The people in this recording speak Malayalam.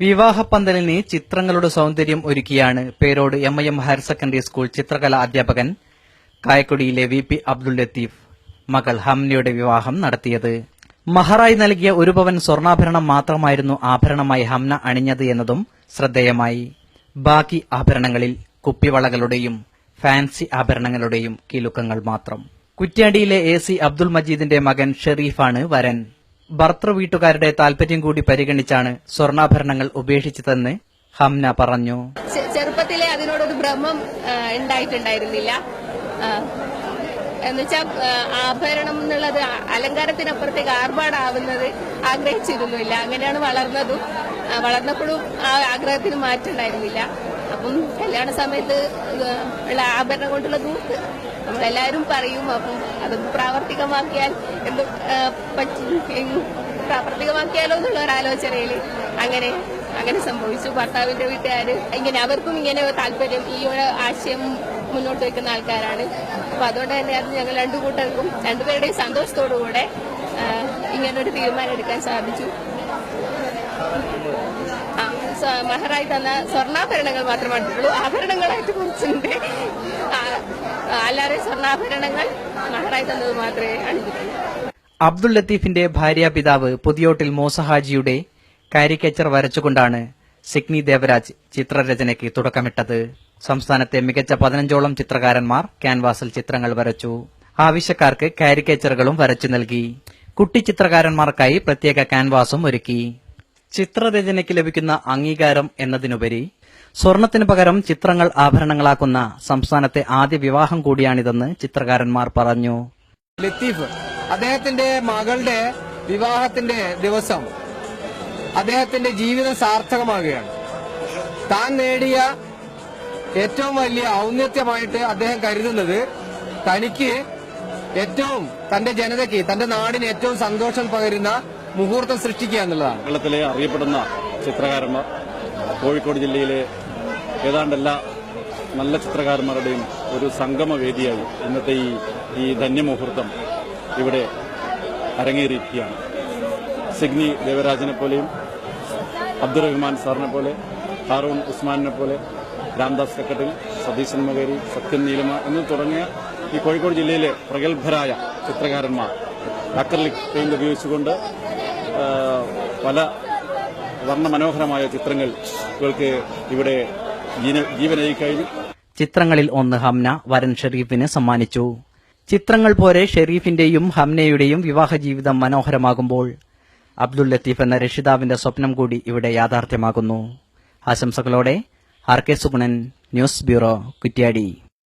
വിവാഹപ്പന്തലിന് ചിത്രങ്ങളുടെ സൗന്ദര്യം ഒരുക്കിയാണ് പേരോട് എം ഹയർ സെക്കൻഡറി സ്കൂൾ ചിത്രകലാ അധ്യാപകൻ കായക്കൊടിയിലെ വി.പി. അബ്ദുൽ ലത്തീഫ് മകൾ ഹംനയുടെ വിവാഹം നടത്തിയത്. മഹറായി നൽകിയ 1 പവൻ സ്വർണ്ണാഭരണം മാത്രമായിരുന്നു ആഭരണമായി ഹംന അണിഞ്ഞത് എന്നതും ശ്രദ്ധേയമായി. ബാക്കി ആഭരണങ്ങളിൽ കുപ്പിവളകളുടെയും ഫാൻസി ആഭരണങ്ങളുടെയും കിലുക്കങ്ങൾ മാത്രം. കുറ്റ്യാടിയിലെ എ സി അബ്ദുൽ മജീദിന്റെ മകൻ ഷെരീഫാണ് വരൻ. ഭർത്തൃ വീട്ടുകാരുടെ താൽപര്യം കൂടി പരിഗണിച്ചാണ് സ്വർണ്ണാഭരണങ്ങൾ ഉപേക്ഷിച്ചതെന്ന് ഹംന പറഞ്ഞു. ചെറുപ്പത്തിലെ അതിനോടൊരു ഭ്രമം ഉണ്ടായിട്ടുണ്ടായിരുന്നില്ല. എന്നുവെച്ചാൽ ആഭരണം എന്നുള്ളത് അലങ്കാരത്തിനപ്പുറത്തേക്ക് ആർഭാടാവുന്നത് ആഗ്രഹിച്ചിരുന്നില്ല. അങ്ങനെയാണ് വളർന്നതും. വളർന്നപ്പോഴും ആ ആഗ്രഹത്തിന് മാറ്റമുണ്ടായിരുന്നില്ല. അപ്പം കല്യാണ സമയത്ത് ഉള്ള ആഭരണം കൊണ്ടുള്ള ദൂത്ത് നമ്മളെല്ലാവരും പറയും. അപ്പം അത് പ്രാവർത്തികമാക്കിയാൽ എന്ത് പ്രാവർത്തികമാക്കിയാലോ എന്നുള്ള ഒരാലോചനയിൽ അങ്ങനെ സംഭവിച്ചു. ഭർത്താവിന്റെ വീട്ടുകാർ അവർക്കും ഇങ്ങനെ താല്പര്യം, ഈ ഒരു ആശയം മുന്നോട്ട് വെക്കുന്ന ആൾക്കാരാണ്. അപ്പൊ അതുകൊണ്ട് തന്നെ അത് ഞങ്ങൾ രണ്ടുപേരുടെയും സന്തോഷത്തോടുകൂടെ ഇങ്ങനൊരു തീരുമാനം എടുക്കാൻ സാധിച്ചു. മഹറായി തന്ന സ്വർണ്ണാഭരണങ്ങൾ മാത്രമായിട്ടുള്ളൂ. ആഭരണങ്ങളായിട്ട് കുറച്ചുണ്ട്. അല്ലാതെ സ്വർണ്ണാഭരണങ്ങൾ മഹറായി തന്നത് മാത്രമേ അണിഞ്ഞിട്ടുള്ളൂ. അബ്ദുൽ ലത്തീഫിന്റെ ഭാര്യാപിതാവ് പുതിയോട്ടിൽ മൂസഹാജിയുടെ കാരിക്കേച്ചർ വരച്ചുകൊണ്ടാണ് സിഗ്നി ദേവരാജ് ചിത്രരചനയ്ക്ക് തുടക്കമിട്ടത്. സംസ്ഥാനത്തെ മികച്ച 15ഓളം ചിത്രകാരന്മാർ ക്യാൻവാസിൽ ചിത്രങ്ങൾ വരച്ചു. ആവശ്യക്കാർക്ക് കാരിക്കേച്ചറുകളും വരച്ചു നൽകി. കുട്ടി ചിത്രകാരന്മാർക്കായി പ്രത്യേക ക്യാൻവാസും ഒരുക്കി. ചിത്രരചനയ്ക്ക് ലഭിക്കുന്ന അംഗീകാരം എന്നതിനുപരി സ്വർണത്തിനു പകരം ചിത്രങ്ങൾ ആഭരണങ്ങളാക്കുന്ന സംസ്ഥാനത്തെ ആദ്യ വിവാഹം കൂടിയാണിതെന്ന് ചിത്രകാരന്മാർ പറഞ്ഞു. ലത്തീഫ് അദ്ദേഹത്തിന്റെ മകളുടെ വിവാഹത്തിന്റെ ദിവസം അദ്ദേഹത്തിന്റെ ജീവിതം സാർത്ഥകമാകുകയാണ്. താൻ നേടിയ ഏറ്റവും വലിയ ഔന്നത്യമായിട്ട് അദ്ദേഹം കരുതുന്നത് തനിക്ക് ഏറ്റവും തന്റെ ജനതയ്ക്ക്, തന്റെ നാടിന് ഏറ്റവും സന്തോഷം പകരുന്ന മുഹൂർത്തം സൃഷ്ടിക്കുക എന്നുള്ളതാണ്. കേരളത്തിലെ അറിയപ്പെടുന്ന ചിത്രകാരന്മാർ, കോഴിക്കോട് ജില്ലയിലെ ഏതാണ്ടെല്ലാ നല്ല ചിത്രകാരന്മാരുടെയും ഒരു സംഗമവേദിയായി ഇന്നത്തെ ഈ ധന്യമുഹൂർത്തം ഇവിടെ അരങ്ങേറിയിരിക്കുകയാണ്. സിഗ്നി ദേവരാജിനെ പോലെയും അബ്ദുറഹ്മാൻ സാറിനെ പോലെ, ഹാറൂൺ ഉസ്മാനെ പോലെ, രാംദാസ് കക്കട്ടിൽ, സതീശൻ മകേരി, സത്യൻ നീലമ എന്ന് തുടങ്ങിയ ഈ കോഴിക്കോട് ജില്ലയിലെ പ്രഗത്ഭരായ ചിത്രകാരന്മാർ അക്രലിക് പെയിന്റ് ഉപയോഗിച്ചുകൊണ്ട് പല വർണ്ണമനോഹരമായ ചിത്രങ്ങൾ ഇവർക്ക് ഇവിടെ ജീവനായി കഴിഞ്ഞു. ചിത്രങ്ങളിൽ ഒന്ന് ഹംന വരൻ ഷെരീഫിന് സമ്മാനിച്ചു. ചിത്രങ്ങൾ പോലെ ഷെരീഫിന്റെയും ഹംനയുടെയും വിവാഹ ജീവിതം മനോഹരമാകുമ്പോൾ അബ്ദുൽ ലത്തീഫ് എന്ന രക്ഷിതാവിന്റെ സ്വപ്നം കൂടി ഇവിടെ യാഥാർത്ഥ്യമാകുന്നു. ആശംസകളോടെ R K Suganan, news bureau, Kuttiadi.